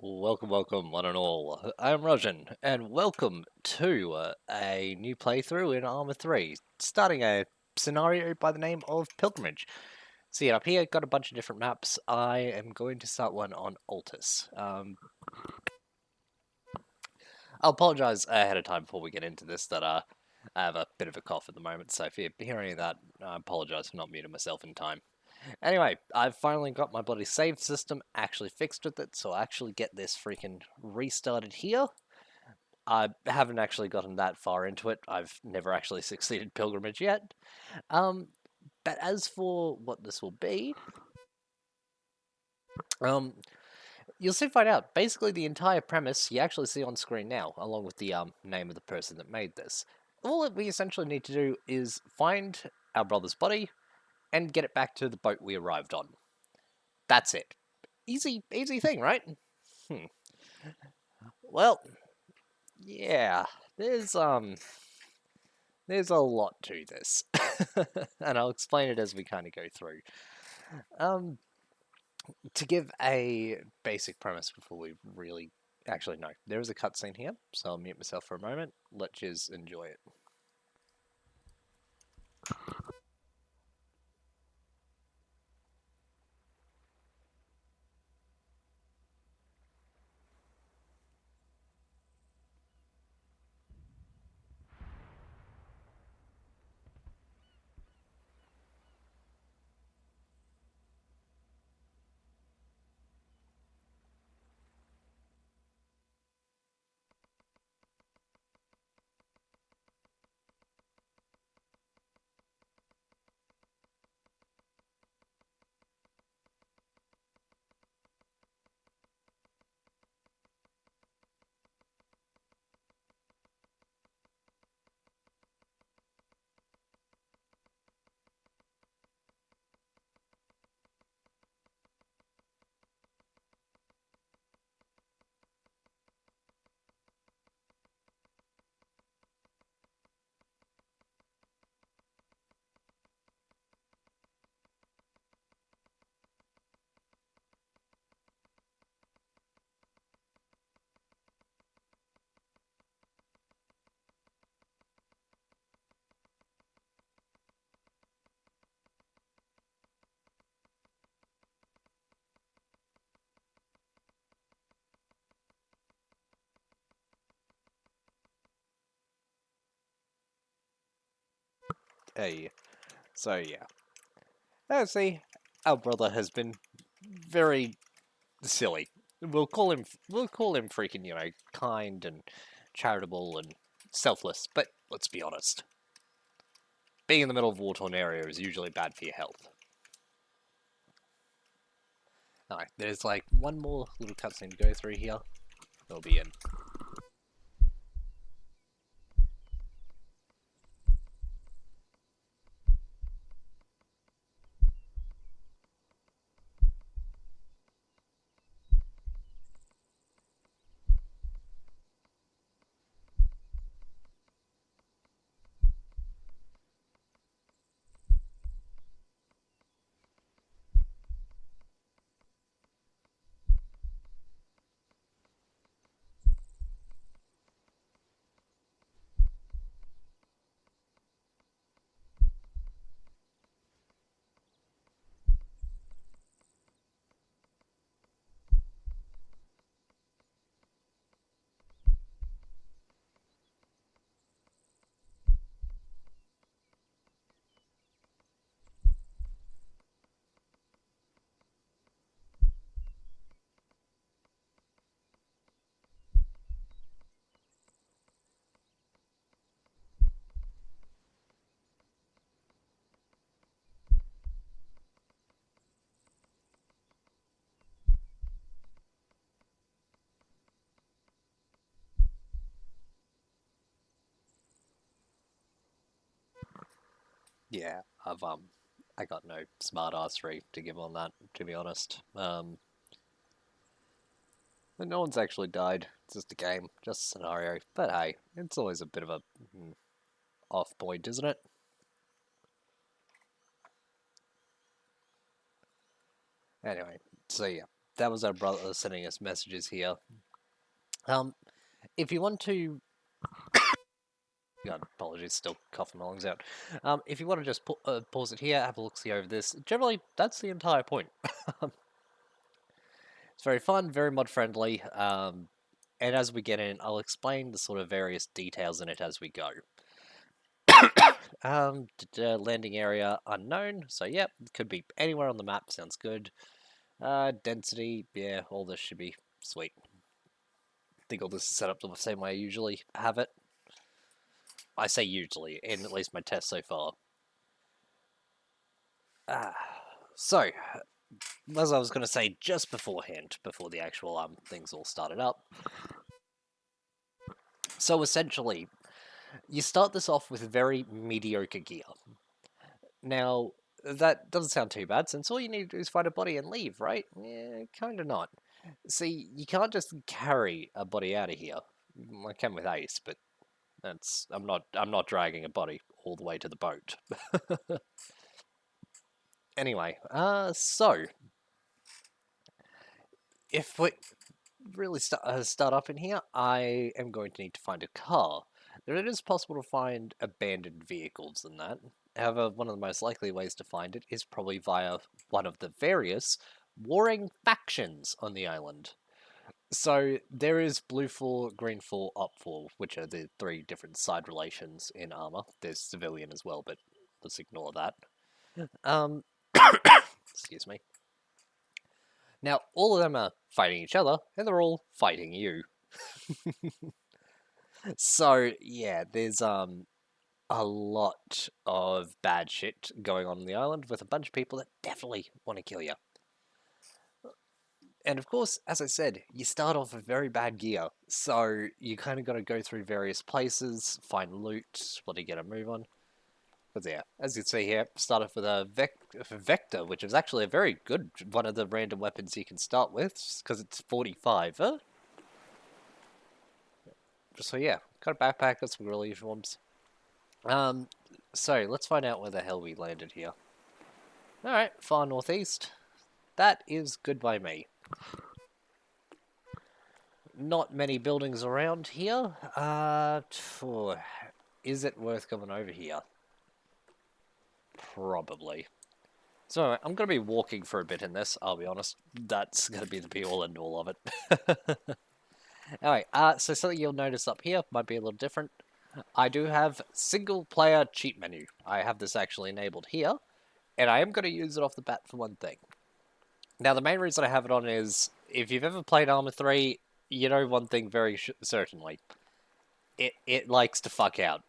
Welcome, welcome, one and all. I'm Rajan, and welcome to a new playthrough in Arma 3, starting a scenario by the name of Pilgrimage. See, up here, got a bunch of different maps. I am going to start one on Altus. I'll apologise ahead of time before we get into this that I have a bit of a cough at the moment, so if you hear any of that, I apologise for not muting myself in time. Anyway, I've finally got my bloody save system actually fixed with it, so I'll actually get this freaking restarted here. I haven't actually gotten that far into it. I've never actually succeeded pilgrimage yet. Um, but as for what this will be, um, you'll soon find out. Basically, the entire premise you actually see on screen now, along with the name of the person that made this. All that we essentially need to do is find our brother's body and get it back to the boat we arrived on. That's it. Easy, easy thing, right? Hmm. Well, yeah. There's there's a lot to this, and I'll explain it as we kind of go through. Um, to give a basic premise before we really actually no, there is a cutscene here, so I'll mute myself for a moment. Let's just enjoy it. Hey, so yeah, see, our brother has been very silly. We'll call him freaking kind and charitable and selfless. But let's be honest, being in the middle of a war-torn area is usually bad for your health. Alright, there's like one more little cutscene to go through here. It'll be in. Yeah, I got no smart arsery to give on that, to be honest. But no one's actually died. It's just a game, just a scenario. But hey, it's always a bit of a off point, isn't it? Anyway, so yeah. that was our brother sending us messages here. If you want to, God, apologies, still coughing my lungs out. If you want to just pause it here, have a look see over this. Generally, that's the entire point. It's very fun, very mod friendly. And as we get in, I'll explain the sort of various details in it as we go. Landing area unknown. So yep, could be anywhere on the map. Sounds good. Density, yeah, all this should be sweet. I think all this is set up the same way I usually have it. I say usually, in at least my test so far. So, as I was going to say just beforehand, before the actual things all started up. So essentially, you start this off with very mediocre gear. Now, that doesn't sound too bad, since all you need to do is find a body and leave, right? Yeah, kind of not. See, you can't just carry a body out of here. I can with Ace, but that's I'm not dragging a body all the way to the boat. Anyway, so if we really start up in here, I am going to need to find a car. There it is possible to find abandoned vehicles than that. However, one of the most likely ways to find it is probably via one of the various warring factions on the island. So there is Blue 4, Green 4, Up 4, which are the three different side relations in Arma. There's civilian as well, but let's ignore that. Excuse me. Now, all of them are fighting each other, and they're all fighting you. So, yeah, there's a lot of bad shit going on the island with a bunch of people that definitely want to kill you. And of course, as I said, you start off with very bad gear, so you kind of got to go through various places, find loot, what do you get a move on. But yeah, as you can see here, start off with a Vector, which is actually a very good one of the random weapons you can start with, because it's 45. So yeah, got a backpack, got some relief forms. So let's find out where the hell we landed here. Alright, far northeast. That is good by me. Not many buildings around here. Is it worth coming over here? Probably. So I'm going to be walking for a bit in this, I'll be honest. That's going to be the be-all and all of it. Anyway, so something you'll notice up here might be a little different. I do have single-player cheat menu. I have this actually enabled here, and I am going to use it off the bat for one thing. Now, the main reason I have it on is, if you've ever played Arma 3, you know one thing very certainly. It likes to fuck out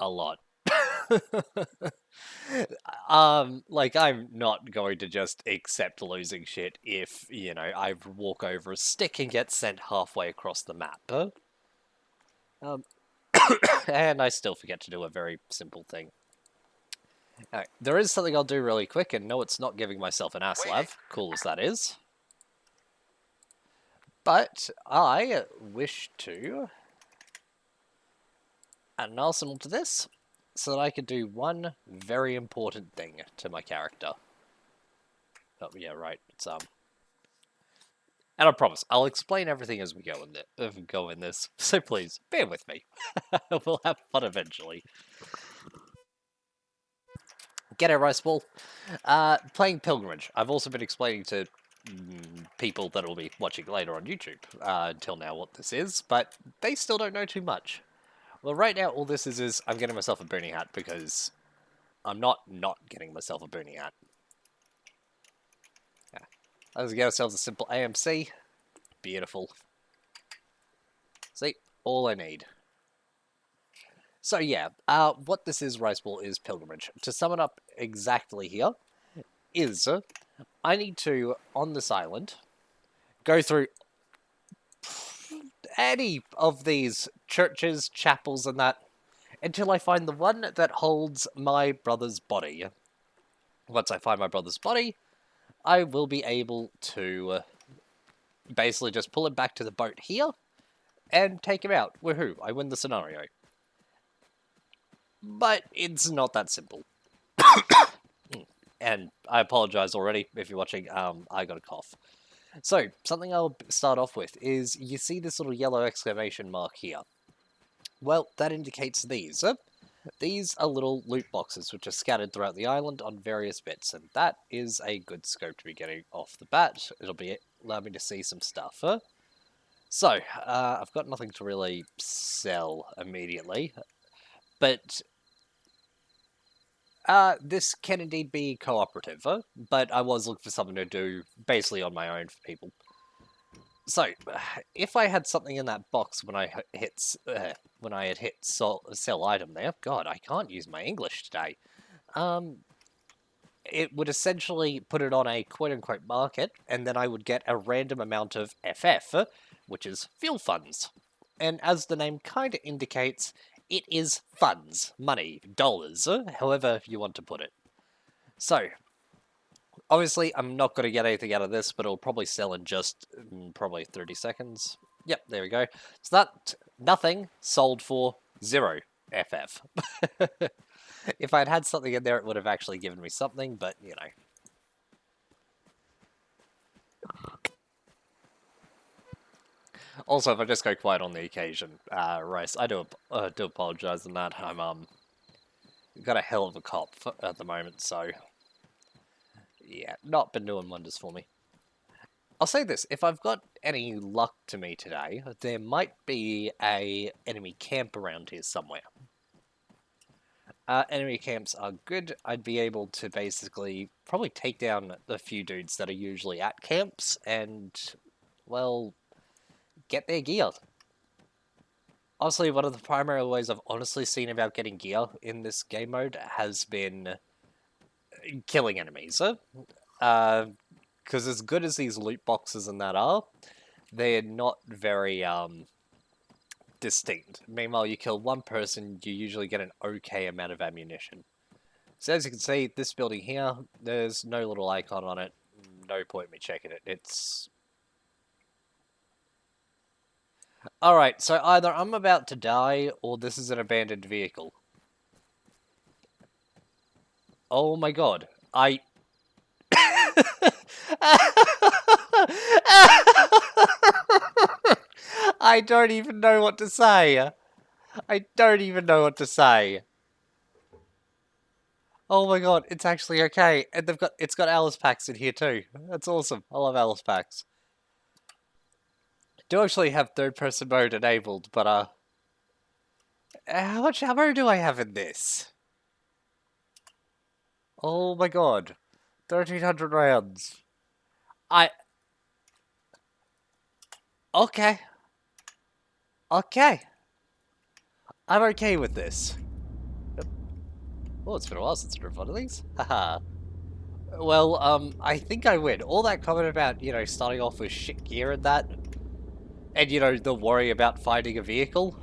a lot. Like, I'm not going to just accept losing shit if, you know, I walk over a stick and get sent halfway across the map. And I still forget to do a very simple thing. Right, there is something I'll do really quick, and no, it's not giving myself an ass lav, cool as that is. But I wish to add an arsenal to this, so that I could do one very important thing to my character. Oh, yeah, right, it's, And I promise, I'll explain everything as we go in this, so please, bear with me. We'll have fun eventually. G'day, Rice Ball. Playing Pilgrimage. I've also been explaining to people that will be watching later on YouTube until now what this is, but they still don't know too much. Well, right now, all this is I'm getting myself a boonie hat because I'm not getting myself a boonie hat. Yeah. Let's get ourselves a simple AMC. Beautiful. See, all I need. So yeah, what this is, Riceball, is Pilgrimage. To sum it up exactly here, is I need to, on this island, go through any of these churches, chapels, and that, until I find the one that holds my brother's body. Once I find my brother's body, I will be able to basically just pull him back to the boat here, and take him out. Woohoo, I win the scenario. But it's not that simple. And I apologize already if you're watching, I got a cough. So, something I'll start off with is you see this little yellow exclamation mark here. Well, that indicates these. These are little loot boxes which are scattered throughout the island on various bits, and that is a good scope to be getting off the bat. It'll be allow me to see some stuff. So, I've got nothing to really sell immediately, but this can indeed be cooperative, but I was looking for something to do basically on my own for people. So, if I had something in that box when I had hit sell item there, God, I can't use my English today. It would essentially put it on a quote-unquote market, and then I would get a random amount of FF, which is fuel funds. And as the name kind of indicates, it is funds, money, dollars, however you want to put it. So, obviously, I'm not going to get anything out of this, but it'll probably sell in just probably 30 seconds. Yep, there we go. So that, nothing sold for 0 FF. If I'd had something in there, it would have actually given me something, but, you know. Also, if I just go quiet on the occasion, Rice, I do apologize on that. I'm, got a hell of a cough at the moment, so... Yeah, not been doing wonders for me. I'll say this, if I've got any luck to me today, there might be a enemy camp around here somewhere. Enemy camps are good. I'd be able to basically probably take down the few dudes that are usually at camps and, well, get their gear. Honestly, one of the primary ways I've honestly seen about getting gear in this game mode has been killing enemies. Because as good as these loot boxes and that are, they're not very distinct. Meanwhile, you kill one person, you usually get an okay amount of ammunition. So as you can see, this building here, there's no little icon on it. No point in me checking it. It's... Alright, so either I'm about to die, or this is an abandoned vehicle. Oh my god. I don't even know what to say. I don't even know what to say. Oh my god, it's actually okay. And it's got Alice packs in here too. That's awesome. I love Alice packs. I do actually have third person mode enabled, but how much ammo do I have in this? Oh my god. 1,300 rounds. Okay. Okay. I'm okay with this. Oh, it's been a while since I've one of these. Haha. Well, I think I win. All that comment about, you know, starting off with shit gear and that, and, you know, the worry about finding a vehicle,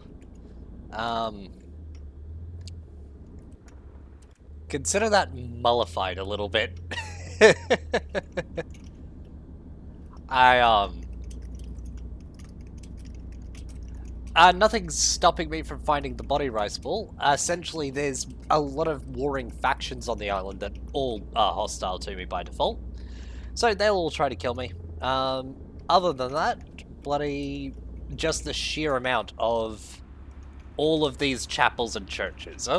consider that mollified a little bit. Nothing's stopping me from finding the body rice ball. Essentially, there's a lot of warring factions on the island that all are hostile to me by default. So they'll all try to kill me. Other than that, bloody... just the sheer amount of all of these chapels and churches.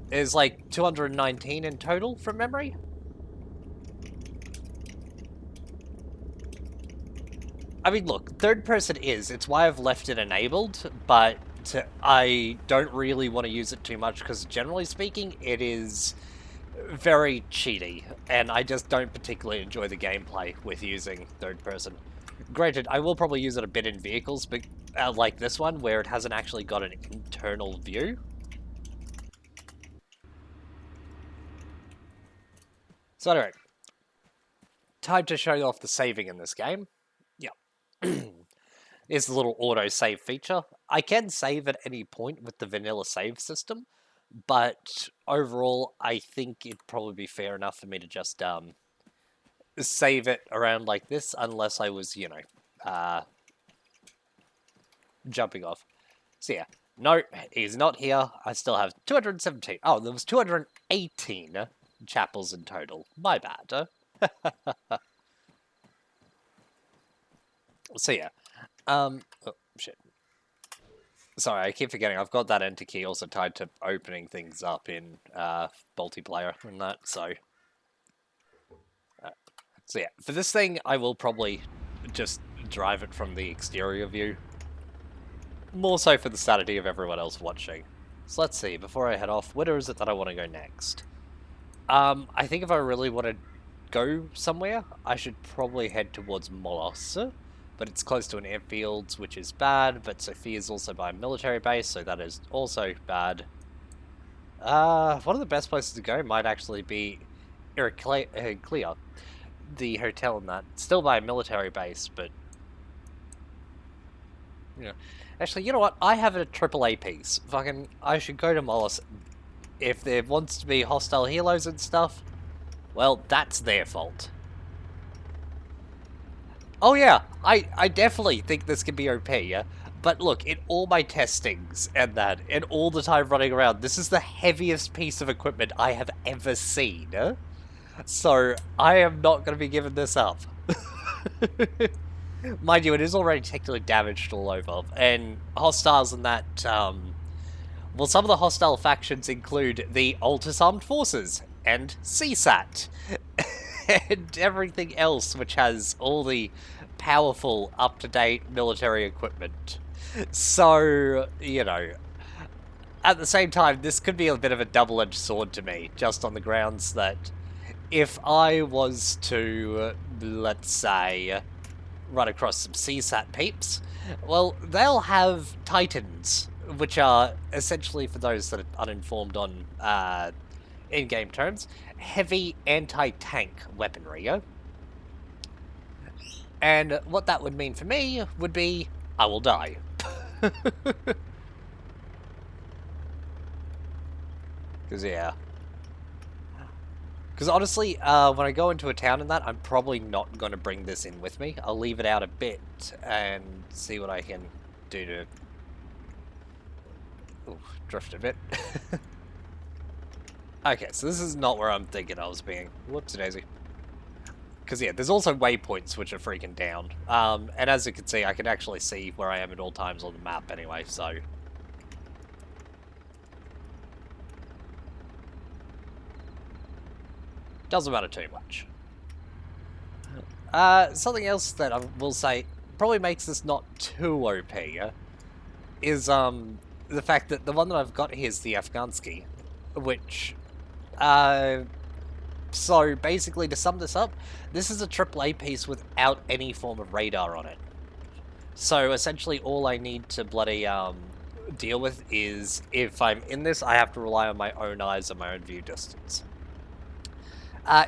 There's like 219 in total from memory. I mean, look, third person it's why I've left it enabled, but I don't really want to use it too much because generally speaking, it is very cheaty, and I just don't particularly enjoy the gameplay with using third person. Granted, I will probably use it a bit in vehicles, but like this one, where it hasn't actually got an internal view. So anyway, time to show you off the saving in this game. Yeah. Here's the little auto-save feature. I can save at any point with the vanilla save system, but overall, I think it'd probably be fair enough for me to just save it around like this, unless I was, you know, jumping off. So yeah, no, he's not here. I still have 217. Oh, there was 218 chapels in total. My bad. So yeah, oh, shit. Sorry, I keep forgetting. I've got that enter key also tied to opening things up in multiplayer and that. Uh, so yeah, for this thing, I will probably just drive it from the exterior view, more so for the sanity of everyone else watching. So let's see. Before I head off, where is it that I want to go next? I think if I really want to go somewhere, I should probably head towards Molos. But it's close to an airfield, which is bad, but Sophia's also by a military base, so that is also bad. One of the best places to go might actually be Heraclea, the hotel in that. Still by a military base, but, you know. Actually, you know what? I have a AAA piece. Fucking, I should go to Molos. If there wants to be hostile helos and stuff, well, that's their fault. Oh yeah, I definitely think this can be OP, yeah? But look, in all my testings and that, and all the time running around, this is the heaviest piece of equipment I have ever seen. So, I am not going to be giving this up. Mind you, it is already technically damaged all over, and hostiles in that, well, some of the hostile factions include the Altus Armed Forces, and CSAT, and everything else which has all the powerful, up-to-date military equipment. So, you know, at the same time, this could be a bit of a double-edged sword to me, just on the grounds that if I was to, let's say, run across some CSAT peeps, well, they'll have Titans, which are essentially, for those that are uninformed on in-game terms, heavy anti-tank weaponry. And what that would mean for me would be I will die. Because, yeah. Because honestly, when I go into a town and that, I'm probably not going to bring this in with me. I'll leave it out a bit and see what I can do to... Ooh, drift a bit. Okay, so this is not where I'm thinking I was being. Whoops, daisy. Because, yeah, there's also waypoints which are freaking down. And as you can see, I can actually see where I am at all times on the map anyway, so... Doesn't matter too much. Something else that I will say probably makes this not too OP is the fact that the one that I've got here is the Afghansky, which so basically to sum this up, this is a AAA piece without any form of radar on it. So essentially all I need to bloody deal with is if I'm in this, I have to rely on my own eyes and my own view distance.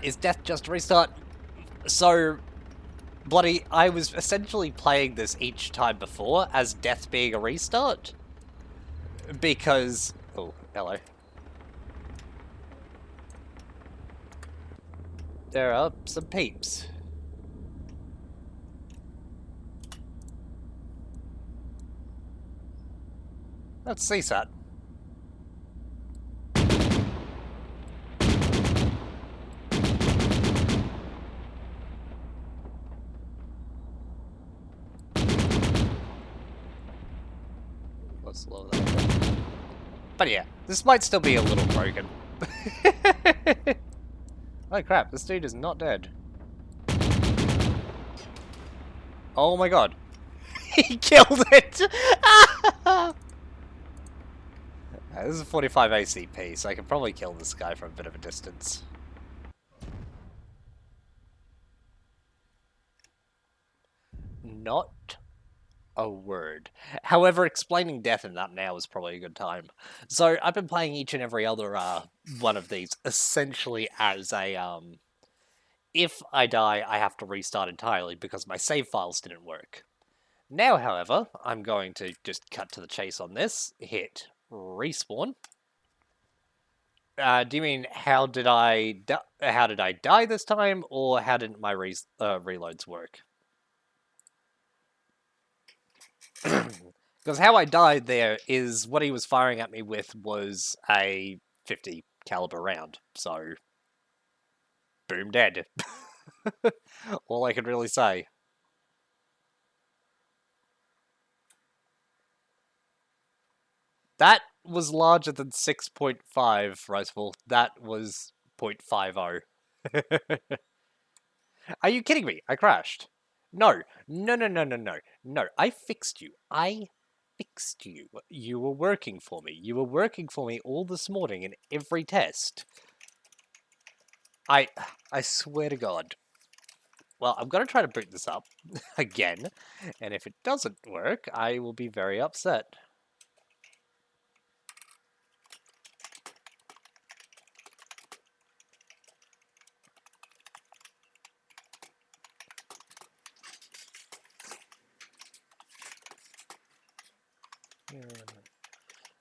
Is death just a restart? So bloody, I was essentially playing this each time before as death being a restart. Because... Oh, hello. There are some peeps. That's CSAT. Let's slow that. But yeah, this might still be a little broken. Oh crap, this dude is not dead. Oh my god. He killed it! This is a 45 ACP, so I can probably kill this guy from a bit of a distance. Not a word. However, explaining death in that now is probably a good time. So, I've been playing each and every other one of these essentially as a if I die, I have to restart entirely because my save files didn't work. Now, however, I'm going to just cut to the chase on this, hit respawn. Do you mean how did I die this time, or how didn't my reloads work? Because how I died there is what he was firing at me with was a 50 caliber round, so boom, dead. All I could really say. That was larger than 6.5, Riceball. That was 0.50. Are you kidding me? I crashed. No. No, no, no, no, no. No, I fixed you. I fixed you. You were working for me. You were working for me all this morning in every test. I I swear to God. Well, I'm going to try to boot this up again, and if it doesn't work, I will be very upset.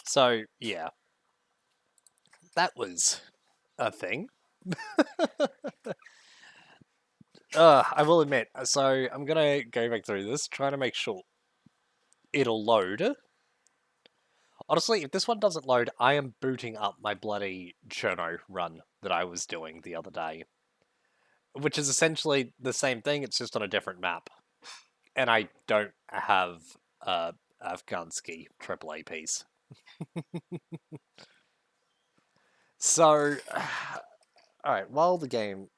So, yeah, that was a thing. I will admit, so I'm going to go back through this, trying to make sure it'll load. Honestly, if this one doesn't load, I am booting up my bloody Cherno run that I was doing the other day. Which is essentially the same thing, it's just on a different map. And I don't have Afghansky AAA piece. So, alright, while the game...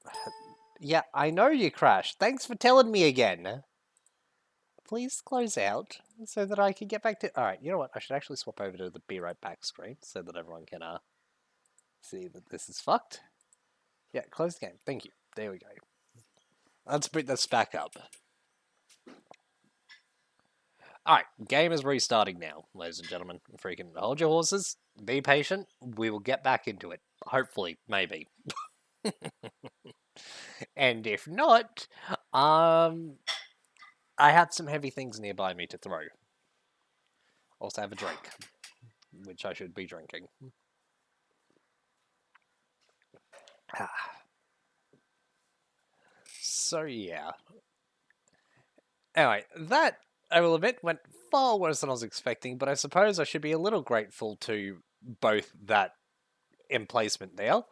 Yeah, I know you crashed. Thanks for telling me again. Please close out so that I can get back to... Alright, you know what? I should actually swap over to the Be Right Back screen so that everyone can see that this is fucked. Yeah, close the game. Thank you. There we go. Let's boot this back up. Alright, game is restarting now, ladies and gentlemen. Freaking hold your horses, be patient, we will get back into it. Hopefully, maybe. And if not, I had some heavy things nearby me to throw. Also have a drink, which I should be drinking. So yeah. Anyway, that, I will admit, went far worse than I was expecting, but I suppose I should be a little grateful to both that emplacement there,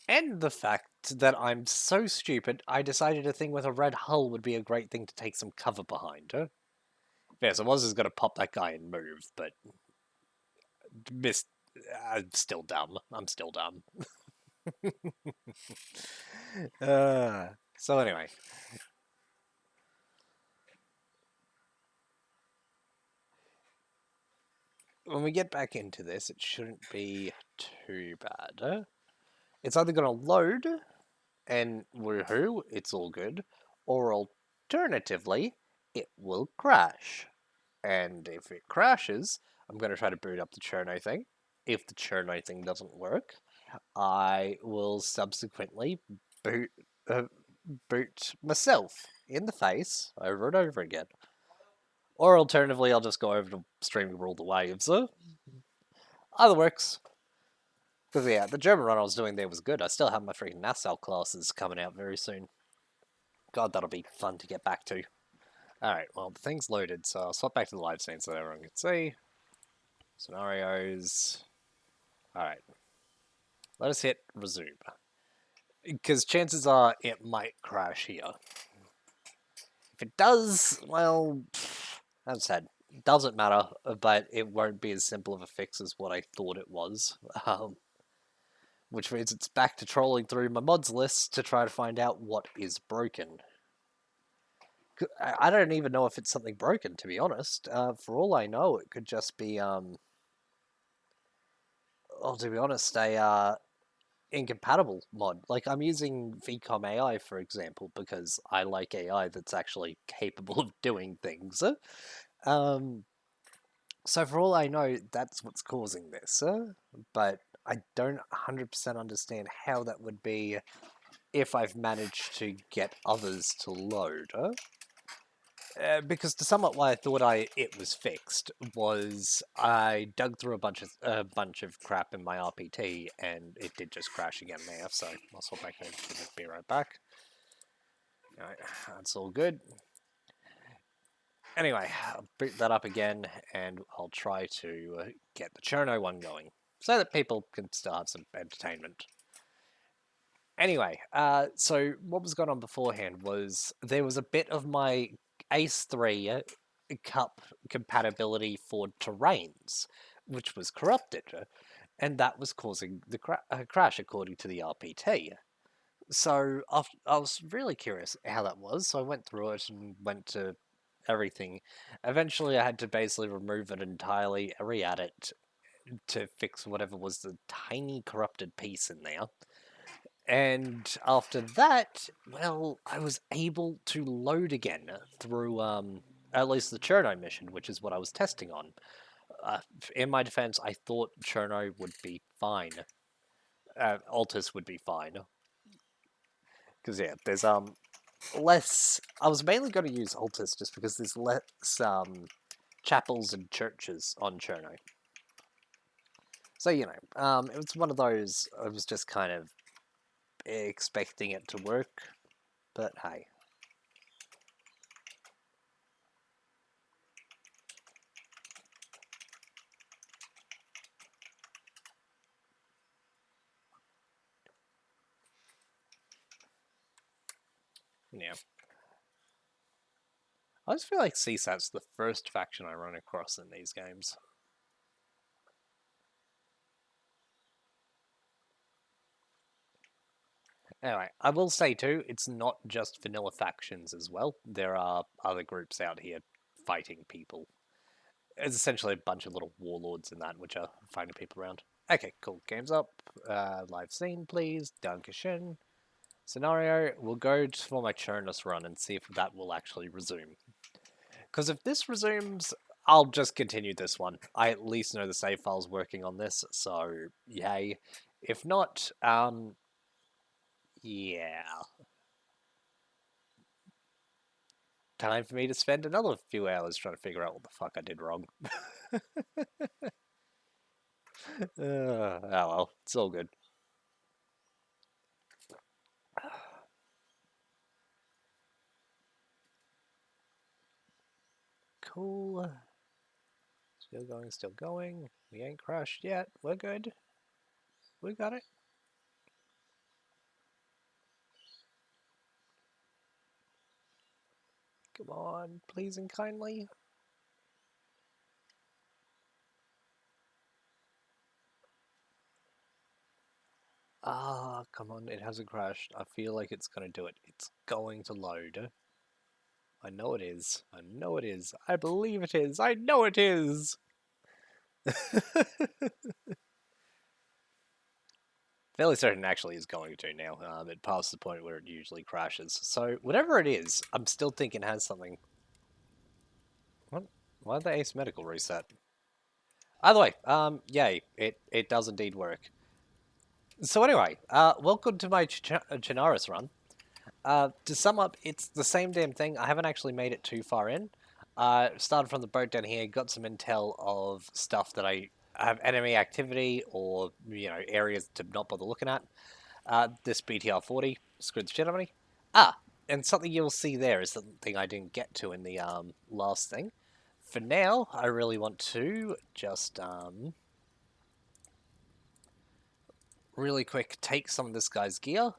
and the fact that I'm so stupid, I decided a thing with a red hull would be a great thing to take some cover behind. Huh? Yes, I was just going to pop that guy and move, but missed. I'm still dumb. I'm still dumb. So anyway. When we get back into this, it shouldn't be too bad. Huh? It's either going to load, and woohoo, it's all good, or alternatively, it will crash. And if it crashes, I'm going to try to boot up the Cherno thing. If the Cherno thing doesn't work, I will subsequently boot uh, boot myself in the face over and over again. Or alternatively, I'll just go over to streaming rule the waves. Either works. Because yeah, the German run I was doing there was good. I still have my freaking Nassau classes coming out very soon. God, that'll be fun to get back to. Alright, well, the thing's loaded, so I'll swap back to the live scene so everyone can see. Scenarios. Alright. Let us hit resume. Because chances are it might crash here. If it does, well, as I said, it doesn't matter, but it won't be as simple of a fix as what I thought it was. Which means it's back to trolling through my mods list to try to find out what is broken. I don't even know if it's something broken, to be honest. For all I know, it could just be, to be honest, a incompatible mod. Like, I'm using VCOM AI, for example, because I like AI that's actually capable of doing things. So for all I know, that's what's causing this. But I don't 100% understand how that would be if I've managed to get others to load. Because to sum up why I thought it was fixed was I dug through a bunch of crap in my RPT and it did just crash again there. So I'll swap back and be right back. Alright, that's all good. Anyway, I'll boot that up again and I'll try to get the Cherno one going so that people can still have some entertainment. Anyway, so what was going on beforehand was there was a bit of my Ace 3 Cup compatibility for terrains, which was corrupted, and that was causing the crash, according to the RPT. So I was really curious how that was, so I went through it and went to everything. Eventually, I had to basically remove it entirely, re-add it to fix whatever was the tiny corrupted piece in there. And after that, well, I was able to load again through at least the Cherno mission, which is what I was testing on. In my defense, I thought Cherno would be fine. Altus would be fine. Because yeah, there's less. I was mainly going to use Altus just because there's less chapels and churches on Cherno. So you know, it was one of those. I was just kind of expecting it to work, but hey. Yeah. I just feel like CSAT's the first faction I run across in these games. Anyway, I will say too, it's not just vanilla factions as well. There are other groups out here fighting people. It's essentially a bunch of little warlords in that which are fighting people around. Okay, cool. Game's up. Live scene, please. Dankeschön. Scenario, we'll go for my Chernus run and see if that will actually resume. Because if this resumes, I'll just continue this one. I at least know the save file's working on this, so yay. If not, yeah. Time for me to spend another few hours trying to figure out what the fuck I did wrong. Oh well, it's all good. Cool. Still going, still going. We ain't crashed yet. We're good. We got it. Come on, please and kindly. Ah, come on, it hasn't crashed. I feel like it's gonna do it. It's going to load. I know it is. I know it is. I believe it is. I know it is! Fairly certain actually is going to now. It passed the point where it usually crashes. So, whatever it is, I'm still thinking it has something. What? Why did the Ace Medical reset? Either way, yay, it does indeed work. So anyway, welcome to my Chinaris run. To sum up, it's the same damn thing. I haven't actually made it too far in. Started from the boat down here, got some intel of stuff that I have enemy activity or, you know, areas to not bother looking at. This BTR-40 screwed the shit out of me. And something you'll see there is something I didn't get to in the last thing. For now, I really want to just really quick take some of this guy's gear.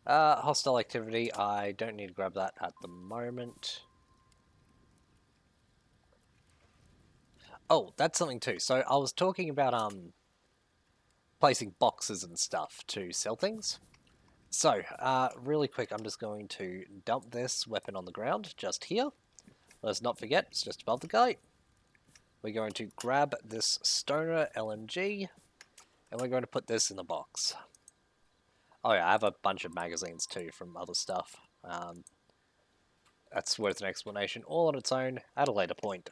Hostile activity, I don't need to grab that at the moment. Oh, that's something too. So I was talking about placing boxes and stuff to sell things. So, really quick, I'm just going to dump this weapon on the ground, just here. Let's not forget, it's just above the guy. We're going to grab this Stoner LMG, and we're going to put this in the box. Oh yeah, I have a bunch of magazines too from other stuff. That's worth an explanation all on its own at a later point.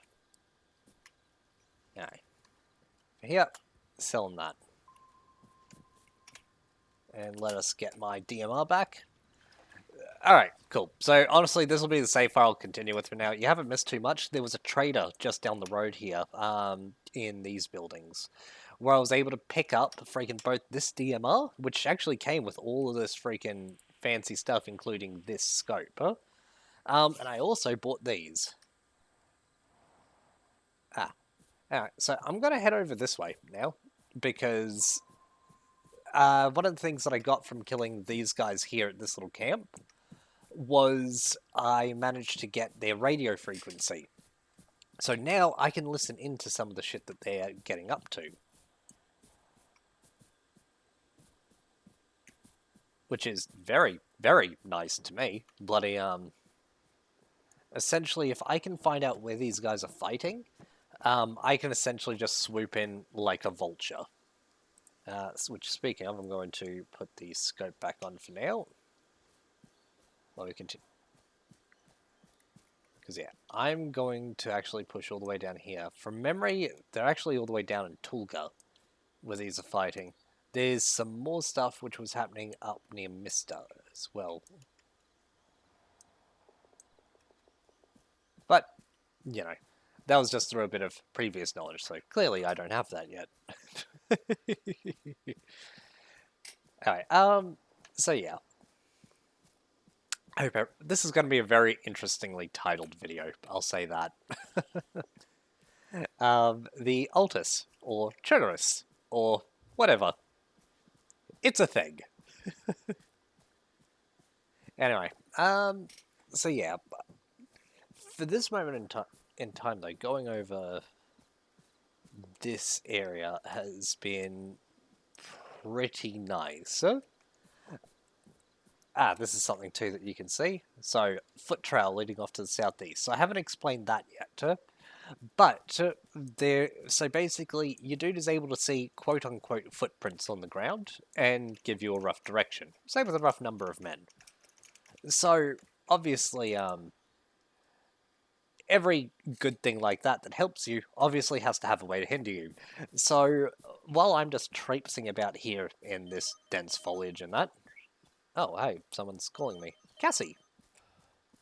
Alright. Here, selling that. And let us get my DMR back. Alright, cool. So honestly, this will be the save file I'll continue with for now. You haven't missed too much. There was a trader just down the road here, in these buildings, where I was able to pick up freaking both this DMR, which actually came with all of this freaking fancy stuff, including this scope. And I also bought these. Alright, so I'm gonna head over this way now, because one of the things that I got from killing these guys here at this little camp was I managed to get their radio frequency. So now I can listen into some of the shit that they're getting up to, which is very, very nice to me. Bloody, essentially, if I can find out where these guys are fighting, I can essentially just swoop in like a vulture. Which, speaking of, I'm going to put the scope back on for now. While we continue. Because, yeah, I'm going to actually push all the way down here. From memory, they're actually all the way down in Tulga, where these are fighting. There's some more stuff which was happening up near Mister as well. But, you know, that was just through a bit of previous knowledge, so clearly I don't have that yet. Alright, so yeah. I hope this is going to be a very interestingly titled video, I'll say that. The Altus, or Cherno, or whatever. It's a thing. Anyway, so yeah, for this moment in time though, going over this area has been pretty nice. This is something too that you can see. So, foot trail leading off to the southeast. So I haven't explained that yet. But there, so basically, your dude is able to see quote unquote footprints on the ground and give you a rough direction. Same with a rough number of men. So obviously, every good thing like that that helps you obviously has to have a way to hinder you. So while I'm just traipsing about here in this dense foliage and that, oh hey, someone's calling me, Cassie.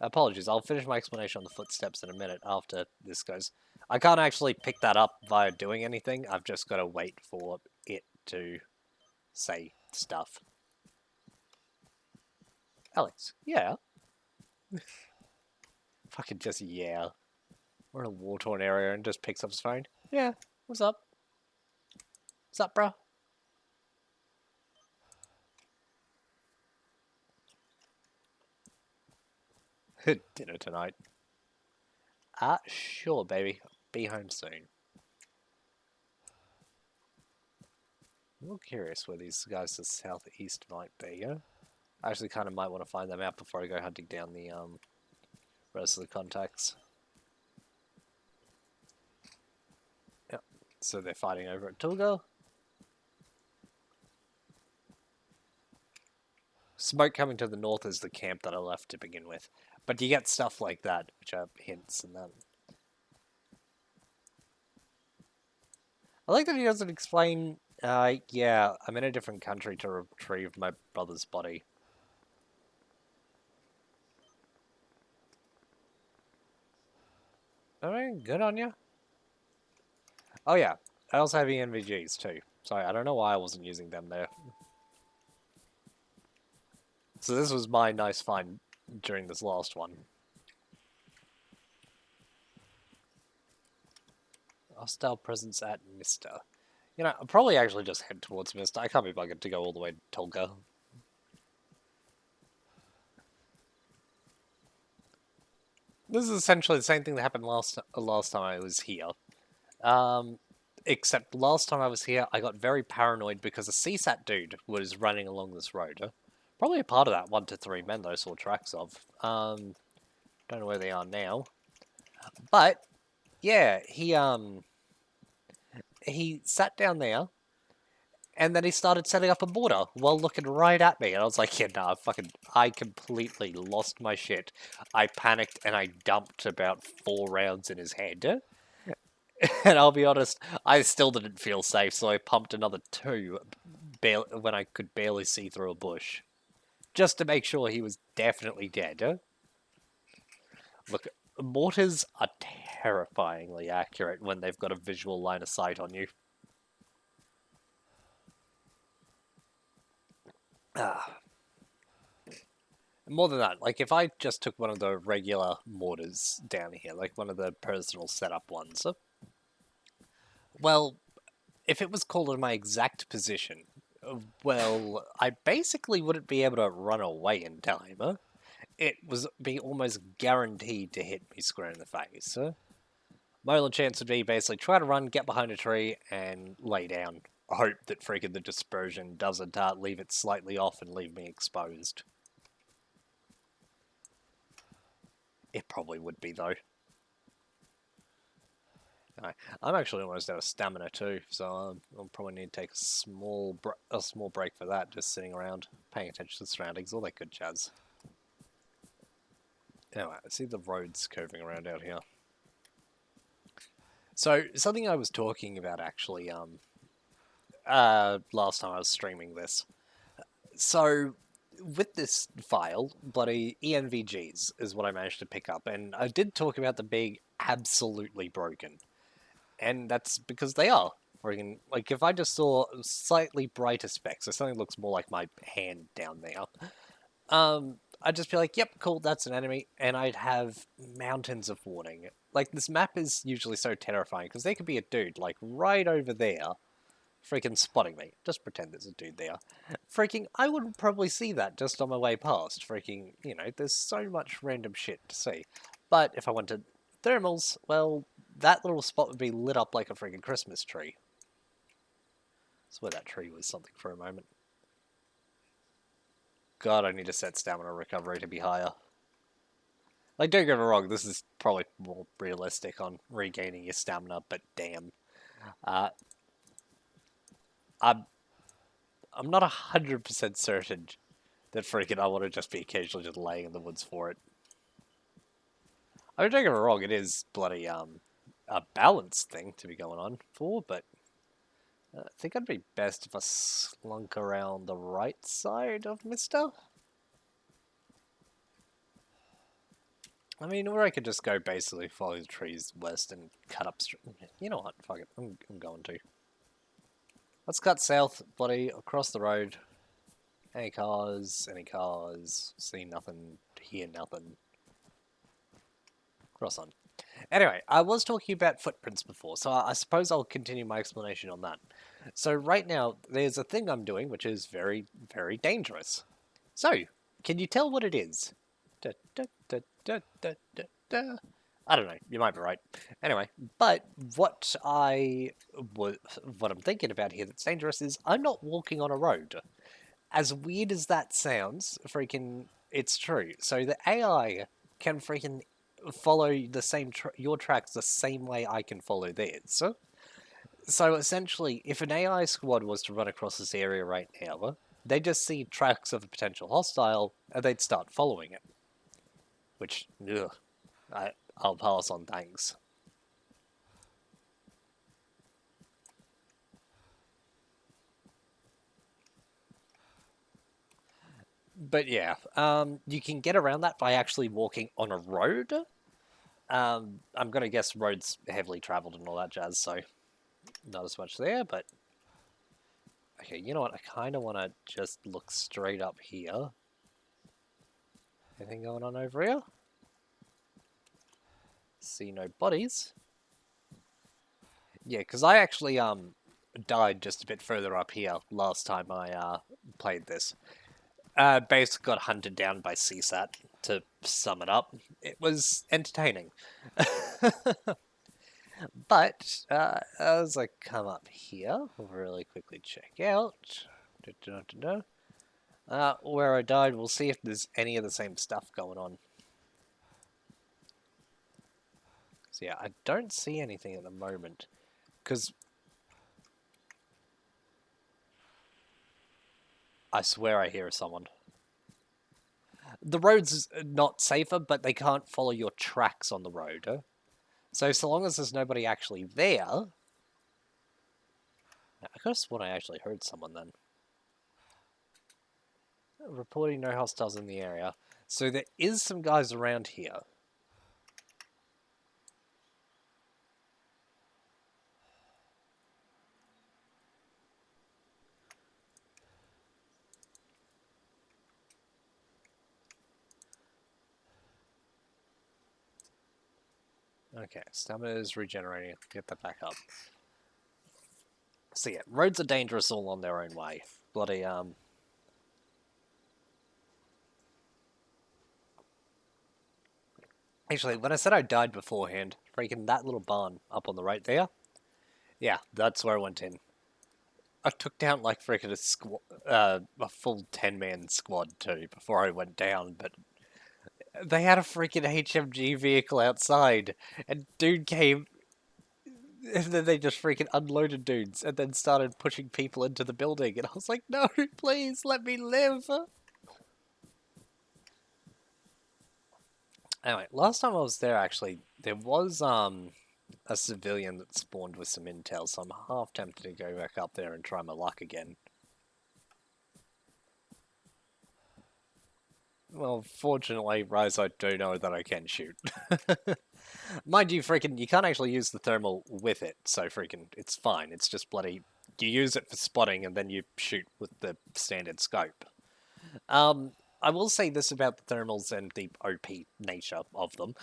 Apologies, I'll finish my explanation on the footsteps in a minute after this goes. I can't actually pick that up via doing anything, I've just got to wait for it to say stuff. Alex, yeah. Fucking just yeah. We're in a war-torn area and just picks up his phone. Yeah, what's up? What's up, bro? Dinner tonight. Sure, baby. Be home soon. I'm a little curious where these guys to the southeast might be, yeah? I actually kind of might want to find them out before I go hunting down the rest of the contacts. Yep. So they're fighting over at Tulga. Smoke coming to the north is the camp that I left to begin with. But you get stuff like that, which are hints and that. I like that he doesn't explain, yeah, I'm in a different country to retrieve my brother's body. Alright, good on you. Oh yeah, I also have ENVGs too. Sorry, I don't know why I wasn't using them there. So this was my nice find during this last one. Hostile presence at Mister. You know, I'll probably actually just head towards Mister. I can't be buggered to go all the way to Tolga. This is essentially the same thing that happened last time I was here. Except last time I was here, I got very paranoid because a CSAT dude was running along this road. Probably a part of that 1 to 3 men that I saw tracks of. Don't know where they are now. But, yeah, he sat down there, and then he started setting up a mortar while looking right at me. And I was like, yeah, nah, I completely lost my shit. I panicked and I dumped about 4 rounds in his head. And I'll be honest, I still didn't feel safe, so I pumped another 2 when I could barely see through a bush. Just to make sure he was definitely dead. Look, mortars are terrifyingly accurate when they've got a visual line of sight on you. More than that, like if I just took one of the regular mortars down here, like one of the personal setup ones, well, if it was called in my exact position, well, I basically wouldn't be able to run away in time. It was be almost guaranteed to hit me square in the face. My only chance would be basically try to run, get behind a tree, and lay down. Hope that freaking the dispersion doesn't leave it slightly off and leave me exposed. It probably would be, though. Anyway, I'm actually almost out of stamina too, so I'll probably need to take a small break for that, just sitting around, paying attention to the surroundings, all that good jazz. Anyway, I see the roads curving around out here. So, something I was talking about actually, last time I was streaming this. So, with this file, bloody ENVGs is what I managed to pick up, and I did talk about them being absolutely broken. And that's because they are. Friggin', like, if I just saw slightly brighter specs, so something looks more like my hand down there, I'd just be like, yep, cool, that's an enemy, and I'd have mountains of warning. Like, this map is usually so terrifying, because there could be a dude, like, right over there, freaking spotting me. Just pretend there's a dude there. Freaking, I would probably see that just on my way past. Freaking, you know, there's so much random shit to see. But if I wanted thermals, well, that little spot would be lit up like a freaking Christmas tree. I swear that tree was something for a moment. God, I need to set stamina recovery to be higher. Like, don't get me wrong, this is probably more realistic on regaining your stamina, but damn. I'm not 100% certain that freaking I want to just be occasionally just laying in the woods for it. I mean, don't get me wrong, it is bloody a balance thing to be going on for, but I think it'd be best if I slunk around the right side of Mister. I mean, or I could just go basically follow the trees west and cut up. You know what? Fuck it. I'm going to. Let's cut south, bloody, across the road. Any cars? Any cars? See nothing. Hear nothing. Cross on. Anyway, I was talking about footprints before, so I suppose I'll continue my explanation on that. So right now, there's a thing I'm doing which is very, very dangerous. So, can you tell what it is? Da, da, da, da, da, da, da. I don't know. You might be right. Anyway, but what I'm thinking about here that's dangerous is I'm not walking on a road. As weird as that sounds, freaking, it's true. So the AI can freaking follow the same your tracks the same way I can follow theirs. So essentially, if an AI squad was to run across this area right now, they just see tracks of a potential hostile and they'd start following it. Which, ugh, I'll pass on thanks. But yeah, you can get around that by actually walking on a road. I'm gonna guess roads heavily travelled and all that jazz, so not as much there, but okay, you know what? I kind of want to just look straight up here. Anything going on over here? See no bodies. Yeah, because I actually died just a bit further up here last time I played this. Basically got hunted down by CSAT, to sum it up. It was entertaining. But as I come up here, we'll really quickly check out where I died. We'll see if there's any of the same stuff going on. So yeah, I don't see anything at the moment, because I swear I hear someone. The road's not safer, but they can't follow your tracks on the road. So long as there's nobody actually there... I could have sworn I actually heard someone then. Reporting no hostiles in the area. So there is some guys around here. Okay, stamina is regenerating. Get that back up. So yeah, roads are dangerous all on their own way. Bloody, Actually, when I said I died beforehand, freaking that little barn up on the right there. Yeah, that's where I went in. I took down like freaking a full 10-man squad too before I went down, but they had a freaking HMG vehicle outside, and dude came, and then they just freaking unloaded dudes, and then started pushing people into the building, and I was like, no, please let me live. Anyway, last time I was there, actually, there was a civilian that spawned with some intel, so I'm half tempted to go back up there and try my luck again. Well, fortunately, Rise, I do know that I can shoot. Mind you, freaking, you can't actually use the thermal with it, so freaking, it's fine. It's just bloody, you use it for spotting and then you shoot with the standard scope. I will say this about the thermals and the OP nature of them,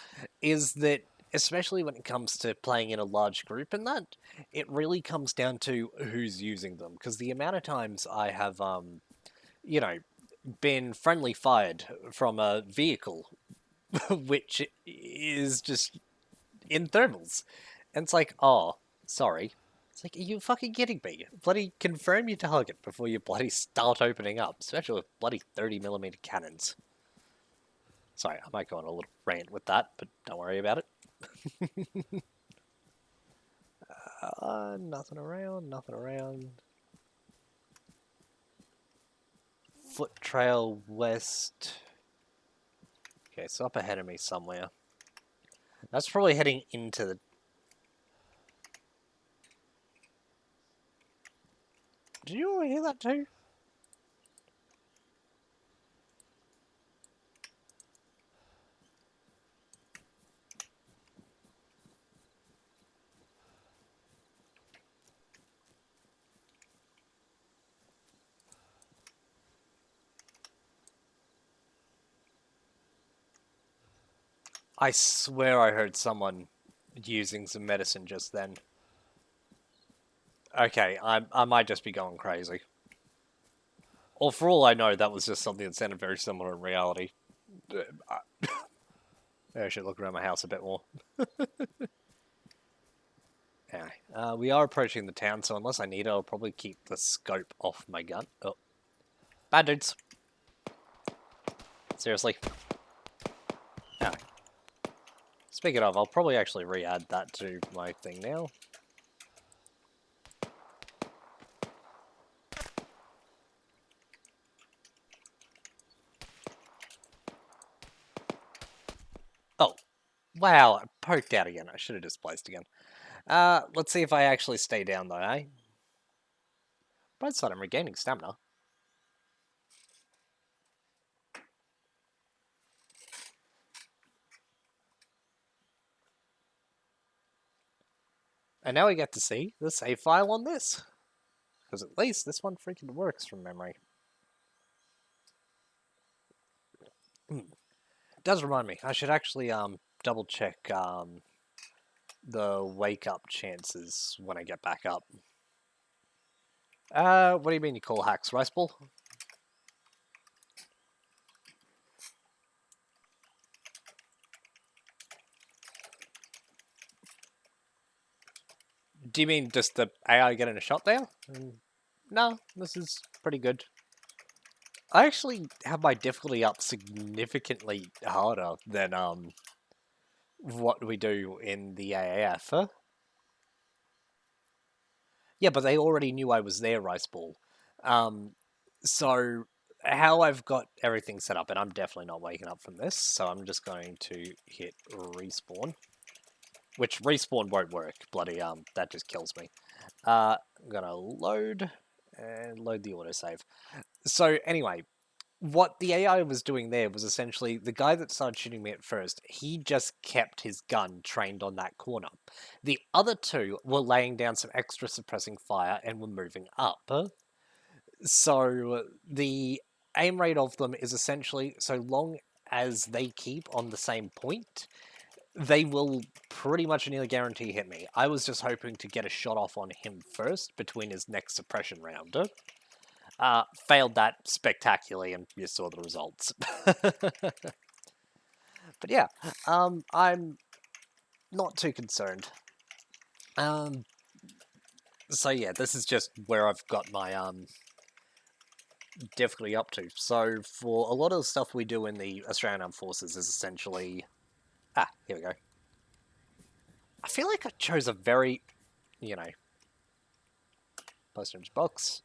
is that especially when it comes to playing in a large group and that, it really comes down to who's using them. Because the amount of times I have, you know, been friendly fired from a vehicle, which is just in thermals. And it's like, oh, sorry. It's like, are you fucking kidding me? Bloody confirm your target before you bloody start opening up, especially with bloody 30mm cannons. Sorry, I might go on a little rant with that, but don't worry about it. Nothing around, nothing around. Foot trail west. Okay, so up ahead of me somewhere. That's probably heading into the... Did you all hear that too? I swear I heard someone using some medicine just then. Okay, I might just be going crazy. Or for all I know, that was just something that sounded very similar in reality. Maybe I should look around my house a bit more. Anyway, we are approaching the town, so unless I need it, I'll probably keep the scope off my gun. Oh. Bad dudes. Seriously. Anyway. Speaking of, I'll probably actually re-add that to my thing now. Oh. Wow, I poked out again. I should have displaced again. Let's see if I actually stay down though, eh? Bright side, I'm regaining stamina. And now we get to see the save file on this. Because at least this one freaking works from memory. It does remind me, I should actually double check the wake up chances when I get back up. What do you mean you call hacks, Rice Ball? Do you mean just the AI getting a shot there? No, this is pretty good. I actually have my difficulty up significantly harder than what we do in the AAF. Huh? Yeah, but they already knew I was there, Rice Ball. So how I've got everything set up, and I'm definitely not waking up from this, so I'm just going to hit respawn. Which respawn won't work, bloody that just kills me. I'm gonna load and load the autosave. So anyway, what the AI was doing there was essentially the guy that started shooting me at first, he just kept his gun trained on that corner. The other two were laying down some extra suppressing fire and were moving up. So the aim rate of them is essentially so long as they keep on the same point, they will pretty much nearly guarantee hit me. I was just hoping to get a shot off on him first between his next suppression round. Failed that spectacularly, and you saw the results. But yeah, I'm not too concerned. So yeah, this is just where I've got my difficulty up to. So for a lot of the stuff we do in the Australian Armed Forces is essentially here we go. I feel like I chose a very, you know, postage box.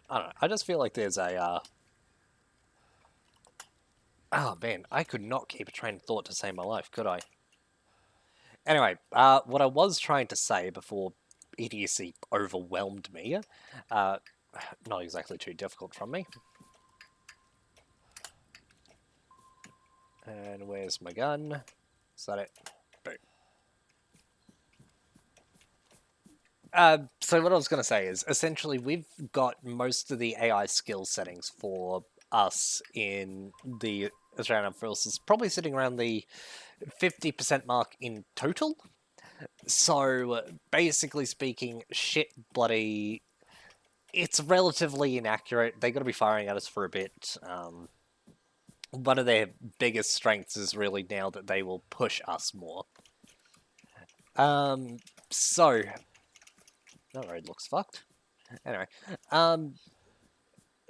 I don't know. I just feel like there's a. Oh man, I could not keep a train of thought to save my life, could I? Anyway, what I was trying to say before idiocy overwhelmed me, not exactly too difficult from me. And where's my gun? Is that it? Boom. So what I was going to say is, essentially, we've got most of the AI skill settings for us in the Australian Armed Forces, probably sitting around the 50% mark in total. So, basically speaking, shit bloody... It's relatively inaccurate. They got to be firing at us for a bit. One of their biggest strengths is really now that they will push us more. So... That road looks fucked. Anyway,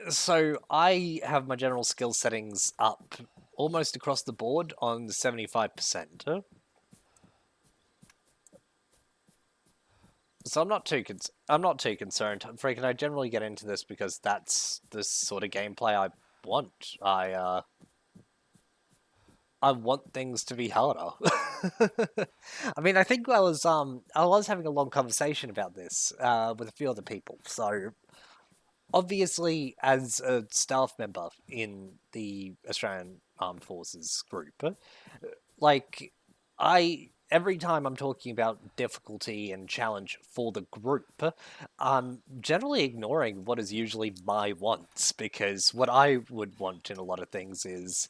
so I have my general skill settings up almost across the board on 75%. So I'm not too concerned. Freaking, I generally get into this because that's the sort of gameplay I want. I want things to be harder. I mean, I think I was having a long conversation about this with a few other people. So obviously, as a staff member in the Australian Armed Forces group, like every time I'm talking about difficulty and challenge for the group, I'm generally ignoring what is usually my wants, because what I would want in a lot of things is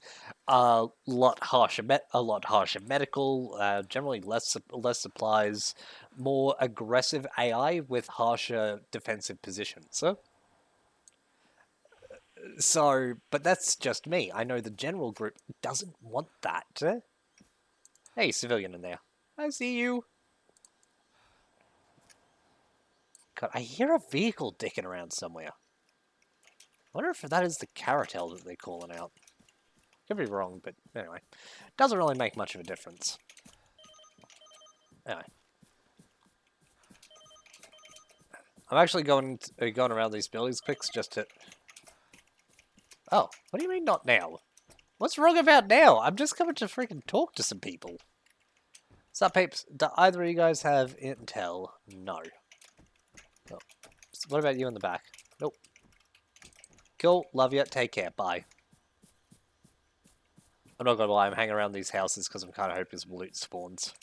a lot harsher medical, generally less supplies, more aggressive AI with harsher defensive positions. So, but that's just me. I know the general group doesn't want that. Hey, civilian in there. I see you. God, I hear a vehicle dicking around somewhere. I wonder if that is the Caratel that they're calling out. Could be wrong, but anyway. Doesn't really make much of a difference. Anyway. I'm actually going around these buildings quick just to... Oh, what do you mean not now? What's wrong about now? I'm just coming to freaking talk to some people. What's up, peeps? Do either of you guys have intel? No. Oh. What about you in the back? Nope. Cool, love you, take care, bye. I'm not gonna lie, I'm hanging around these houses because I'm kind of hoping some loot spawns.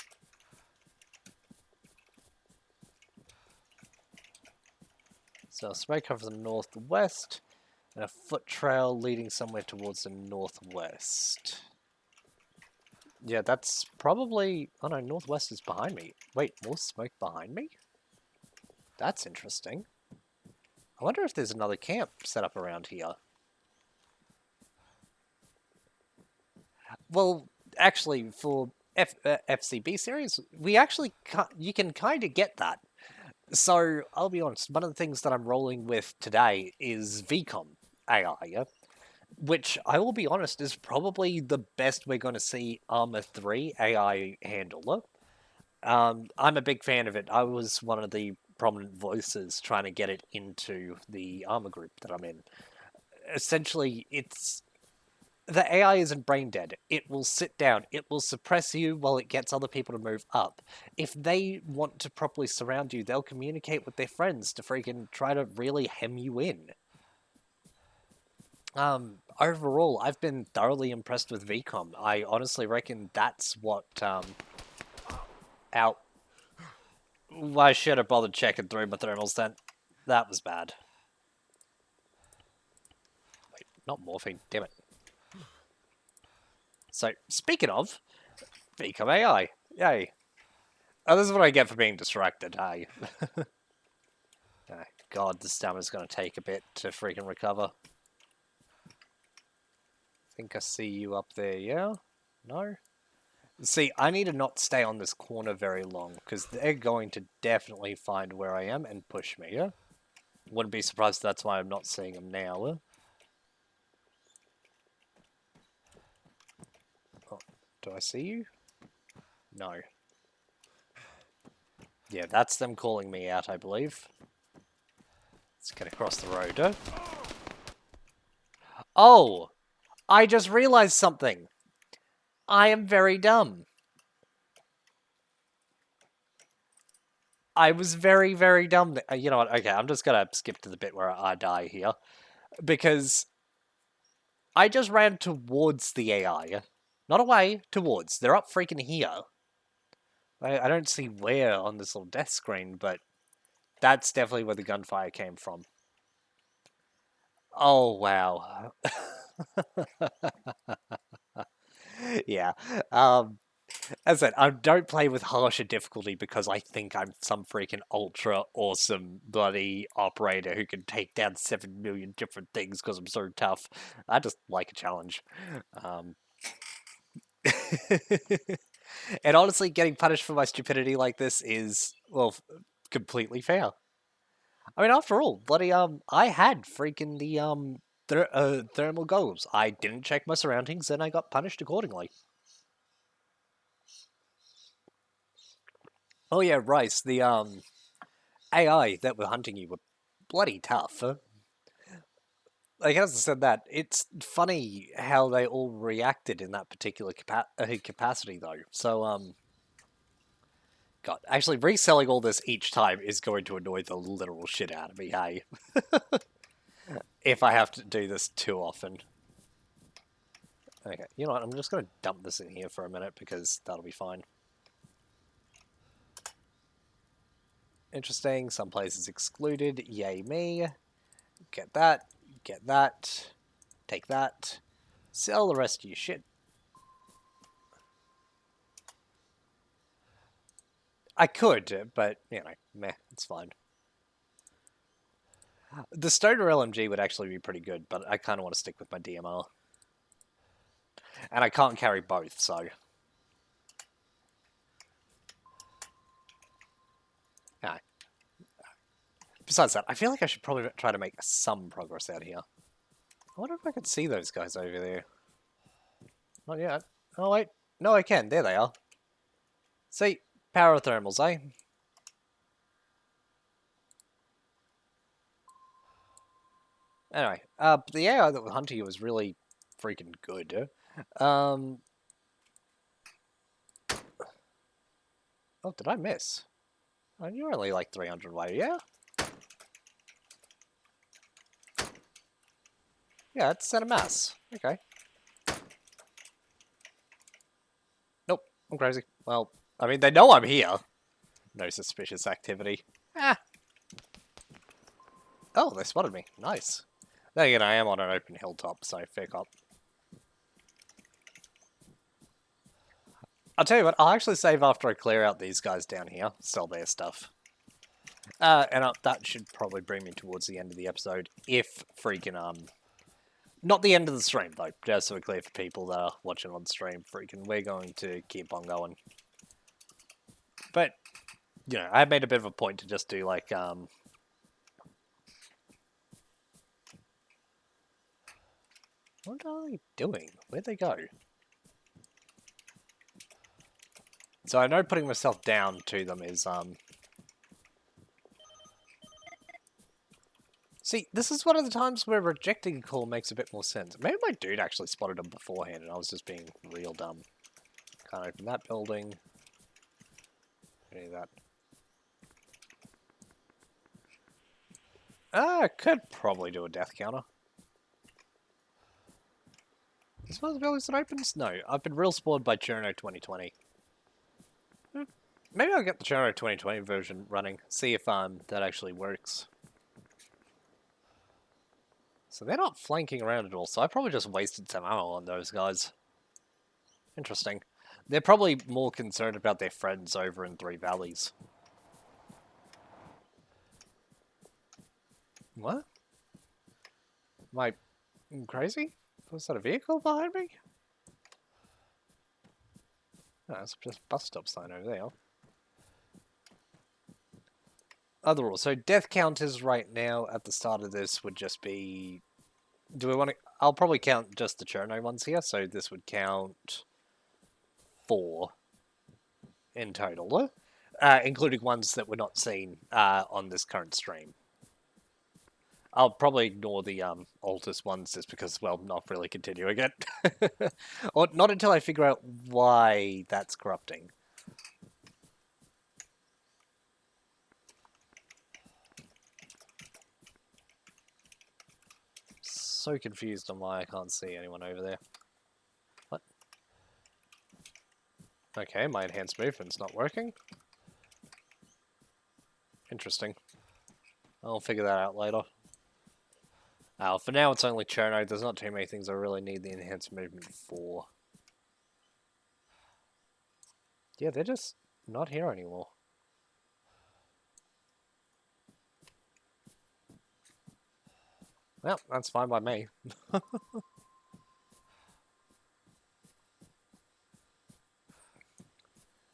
So smoke comes from the northwest, and a foot trail leading somewhere towards the northwest. Yeah, that's probably... Oh no, northwest is behind me. Wait, more smoke behind me? That's interesting. I wonder if there's another camp set up around here. Well, actually, for FCB series, we actually you can kind of get that. So, I'll be honest, one of the things that I'm rolling with today is VCOM AI, which I will be honest is probably the best we're going to see Arma 3 AI handle. I'm a big fan of it. I was one of the prominent voices trying to get it into the Arma group that I'm in. Essentially, the AI isn't brain dead. It will sit down. It will suppress you while it gets other people to move up. If they want to properly surround you, they'll communicate with their friends to freaking try to really hem you in. Overall, I've been thoroughly impressed with VCOM. I honestly reckon that's what, out. I should have bothered checking through my thermals then. That was bad. Wait, not morphine, damn it. So, speaking of, VCOM AI. Yay. Oh, this is what I get for being distracted, hey. god, the stamina's gonna take a bit to freaking recover. Think I see you up there, yeah? No? See, I need to not stay on this corner very long, because they're going to definitely find where I am and push me, yeah? Wouldn't be surprised if that's why I'm not seeing them now, Oh, do I see you? No. Yeah, that's them calling me out, I believe. Let's get across the road. Oh! I just realized something! I am very dumb. I was very, very dumb. You know what? Okay, I'm just gonna skip to the bit where I die here. Because I just ran towards the AI. Not away, towards. They're up freaking here. I don't see where on this little death screen, but that's definitely where the gunfire came from. Oh, wow. Yeah. As I said, I don't play with harsher difficulty because I think I'm some freaking ultra awesome bloody operator who can take down 7 million different things because I'm so tough. I just like a challenge. And honestly, getting punished for my stupidity like this is, well, completely fair. I mean, after all, bloody, I had freaking the, thermal goggles. I didn't check my surroundings and I got punished accordingly. Oh yeah, Rice, the, AI that were hunting you were bloody tough. Like, as I said that, it's funny how they all reacted in that particular capacity, though. So, God, actually reselling all this each time is going to annoy the literal shit out of me, hey? If I have to do this too often. Okay, you know what, I'm just going to dump this in here for a minute because that'll be fine. Interesting, some places excluded, yay me. Get that, take that, sell the rest of your shit. I could, but, you know, meh, it's fine. The Stoner LMG would actually be pretty good, but I kind of want to stick with my DMR. And I can't carry both, so... No. Besides that, I feel like I should probably try to make some progress out here. I wonder if I can see those guys over there. Not yet. Oh, wait. No, I can. There they are. See? Parathermals, eh? Anyway, the AI that was hunting you was really freaking good. Oh, did I miss? Oh, you're only like 300 away, yeah? Yeah, it's set a mass. Okay. Nope, I'm crazy. Well, I mean, they know I'm here. No suspicious activity. Ah. Oh, they spotted me. Nice. Then again, I am on an open hilltop, so fair cop. I'll tell you what, I'll actually save after I clear out these guys down here. Sell their stuff. And that should probably bring me towards the end of the episode. If freaking, not the end of the stream, though. Just so we're clear for people that are watching on stream. Freaking, we're going to keep on going. But, you know, I made a bit of a point to just do, like, what are they doing? Where'd they go? So I know putting myself down to them is, See, this is one of the times where rejecting a call makes a bit more sense. Maybe my dude actually spotted him beforehand and I was just being real dumb. Can't open that building. Any of that. I could probably do a death counter. Is one of the buildings that opens? No, I've been real spoiled by Cherno 2020. Maybe I'll get the Cherno 2020 version running, see if that actually works. So they're not flanking around at all, so I probably just wasted some ammo on those guys. Interesting. They're probably more concerned about their friends over in Three Valleys. What? Am I crazy? Was that a vehicle behind me? No, it's just a bus stop sign over there. Other rules. So death counters right now at the start of this would just be... Do we want to... I'll probably count just the Cherno ones here. So this would count 4 in total. Including ones that were not seen on this current stream. I'll probably ignore the Altus ones just because, well, not really continuing it. Or not until I figure out why that's corrupting. So confused on why I can't see anyone over there. What? Okay, my enhanced movement's not working. Interesting. I'll figure that out later. For now, it's only Cherno. There's not too many things I really need the enhanced movement for. Yeah, they're just not here anymore. Well, that's fine by me.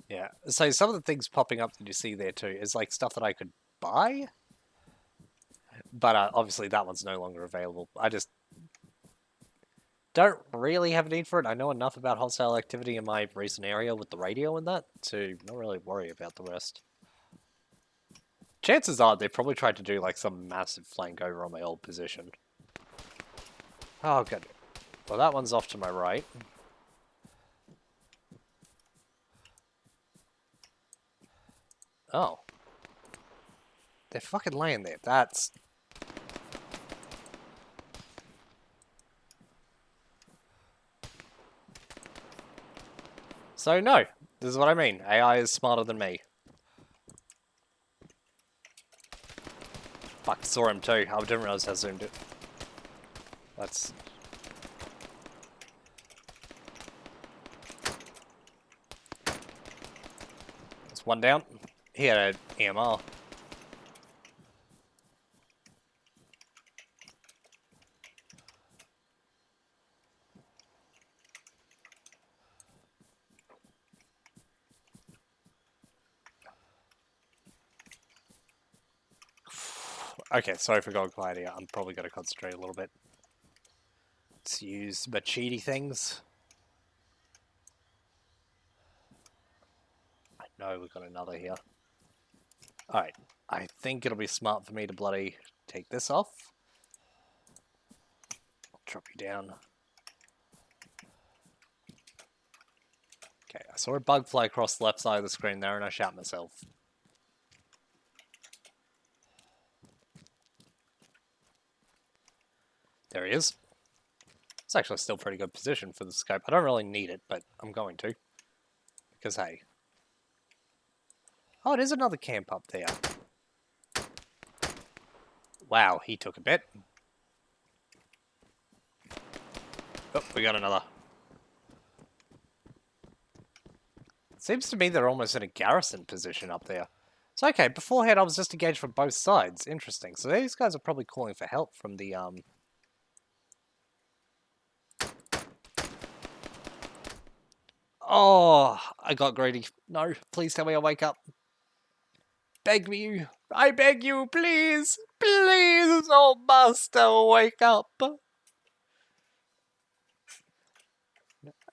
Yeah, so some of the things popping up that you see there too is like stuff that I could buy, but obviously that one's no longer available. I just don't really have a need for it. I know enough about hostile activity in my recent area with the radio and that to not really worry about the rest. Chances are they probably tried to do like some massive flank over on my old position. Oh, good. Well, that one's off to my right. Oh. They're fucking laying there. That's... So, no. This is what I mean. AI is smarter than me. Fuck, saw him too. I didn't realize how zoomed it. That's... That's one down. He had an EMR. Okay, sorry for going quiet here. I'm probably going to concentrate a little bit. Let's use the cheaty things. I know we've got another here. Alright, I think it'll be smart for me to bloody take this off. I'll drop you down. Okay, I saw a bug fly across the left side of the screen there and I shot myself. There he is. It's actually still pretty good position for the scope. I don't really need it, but I'm going to. Because, hey. Oh, it is another camp up there. Wow, he took a bit. Oh, we got another. Seems to me they're almost in a garrison position up there. So, okay, beforehand I was just engaged from both sides. Interesting. So these guys are probably calling for help from the, Oh, I got greedy. No, please tell me I'll wake up. Beg me, I beg you, please, please, oh master, wake up.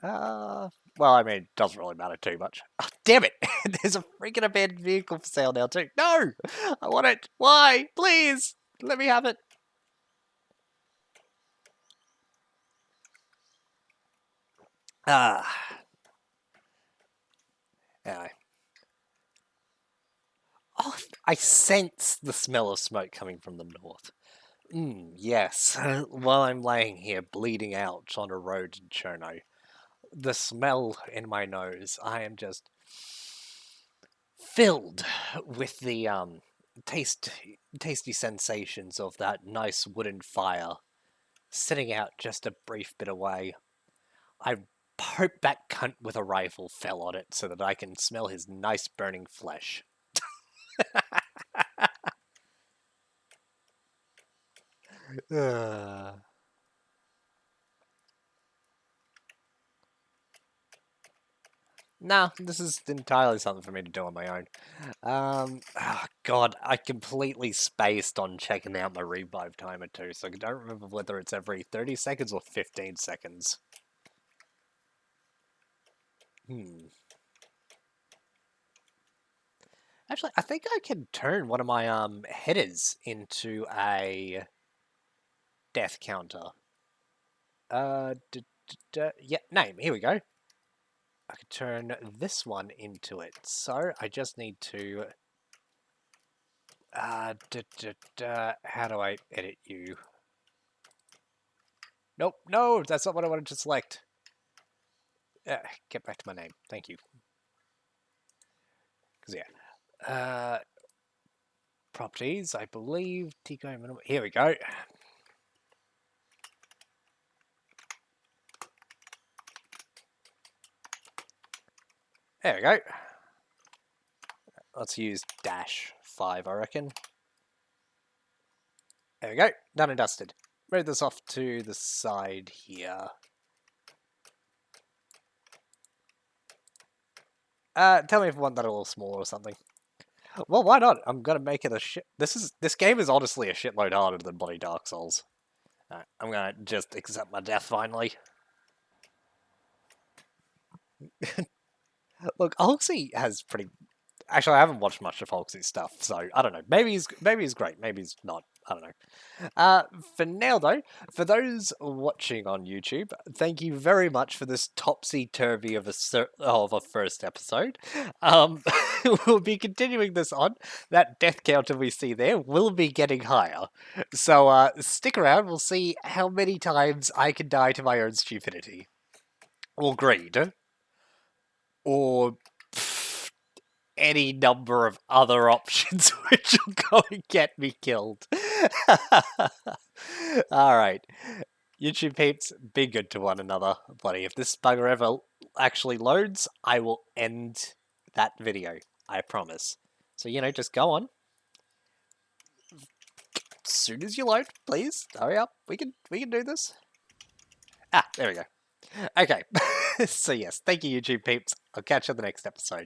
Well, I mean, it doesn't really matter too much. Oh, damn it! There's a freaking abandoned vehicle for sale now too. No! I want it. Why? Please! Let me have it. Anyway. Oh, I sense the smell of smoke coming from the north. Yes. While I'm laying here bleeding out on a road in Cherno, the smell in my nose, I am just filled with the tasty sensations of that nice wooden fire sitting out just a brief bit away. I hope that cunt with a rifle fell on it so that I can smell his nice burning flesh. Uh, nah, this is entirely something for me to do on my own. God, I completely spaced on checking out my revive timer too, so I don't remember whether it's every 30 seconds or 15 seconds. Hmm. Actually, I think I can turn one of my headers into a death counter. Yeah, name. Here we go. I could turn this one into it. So I just need to. How do I edit you? Nope, no, that's not what I wanted to select. Get back to my name. Thank you. Because yeah, properties. I believe Tico minimum. Here we go. There we go. Let's use -5, I reckon. There we go. Done and dusted. Move this off to the side here. Tell me if you want that a little smaller or something. Well, why not? I'm gonna make it a shit. This game is honestly a shitload harder than bloody Dark Souls. I'm gonna just accept my death finally. Look, Oxy has pretty. Actually, I haven't watched much of Foxy's stuff, so I don't know. Maybe he's great, maybe he's not. I don't know. For now, though, for those watching on YouTube, thank you very much for this topsy turvy of a first episode. We'll be continuing this on. That death counter we see there will be getting higher, so stick around. We'll see how many times I can die to my own stupidity or greed or any number of other options which will go and get me killed. Alright. YouTube peeps, be good to one another. Buddy, if this bugger ever actually loads, I will end that video. I promise. So, just go on. As soon as you load, please, hurry up. We can do this. There we go. Okay. So yes, thank you YouTube peeps. I'll catch you on the next episode.